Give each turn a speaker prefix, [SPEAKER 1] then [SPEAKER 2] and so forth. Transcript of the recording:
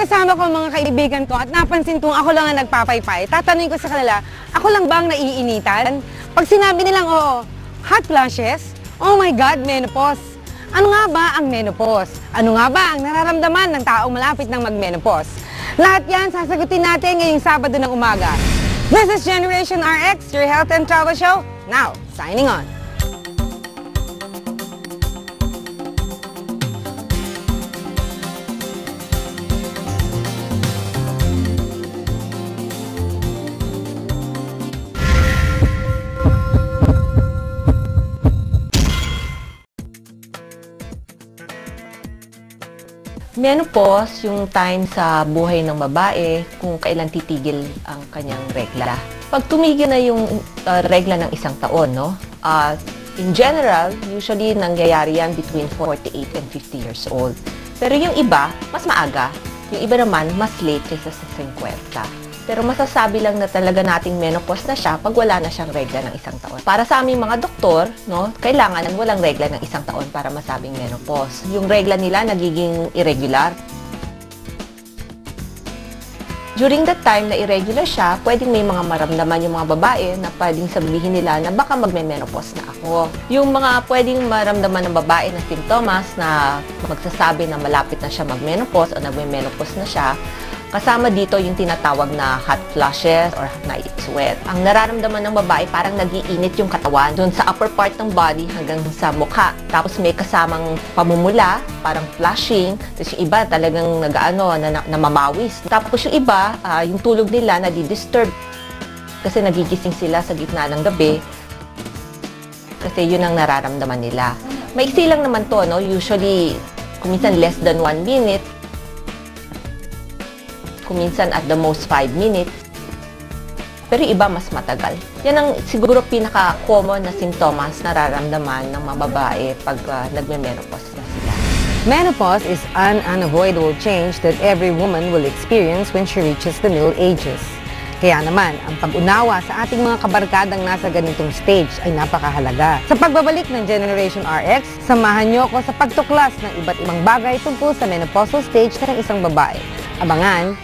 [SPEAKER 1] kasama ko ang mga kaibigan ko at napansin kong ako lang ang nagpapaypay, tatanungin ko sa kanila, ako lang ba ang naiinitan? Pag sinabi nilang oo, hot flashes, oh my God, menopause. Ano nga ba ang menopause? Ano nga ba ang nararamdaman ng taong malapit ng mag-menopause? Lahat yan sasagutin natin ngayong Sabado ng umaga. This is Generation RX, your health and travel show. Now, signing on.
[SPEAKER 2] Menopause, yung time sa buhay ng babae kung kailan titigil ang kanyang regla. Pag tumigil na yung regla ng isang taon, no? In general, usually nangyayari yan between 48 and 50 years old. Pero yung iba, mas maaga. Yung iba naman, mas late kaysa sa 50. Pero masasabi lang na talaga nating menopause na siya pag wala na siyang regla ng isang taon. Para sa aming mga doktor, no, kailangan walang regla ng isang taon para masabing menopause. Yung regla nila nagiging irregular. During that time na irregular siya, pwedeng may mga maramdaman yung mga babae na pwedeng sabihin nila na baka magme-menopause na ako. Yung mga pwedeng maramdaman ng babae na simptomas na magsasabi na malapit na siya mag-menopause o nagme-menopause na siya, kasama dito yung tinatawag na hot flashes or night sweat. Ang nararamdaman ng babae parang nagiinit yung katawan doon sa upper part ng body hanggang sa mukha. Tapos may kasamang pamumula, parang flushing. Tapos yung iba talagang namamawis. Tapos yung iba, yung tulog nila nadi-disturb kasi nagigising sila sa gitna ng gabi kasi yun ang nararamdaman nila. Maiksi lang naman to, no? Usually, kuminsan less than 1 minute. Kuminsan at the most 5 minutes. Pero iba mas matagal. Yan ang siguro pinaka-common na sintomas na nararamdaman ng mga babae pag nagme-menopause na sila.
[SPEAKER 1] Menopause is an unavoidable change that every woman will experience when she reaches the middle ages. Kaya naman, ang pag-unawa sa ating mga kabarkadang nasa ganitong stage ay napakahalaga. Sa pagbabalik ng Generation RX, samahan niyo ako sa pagtuklas ng iba't ibang bagay tungkol sa menopausal stage ng isang babae. Abangan!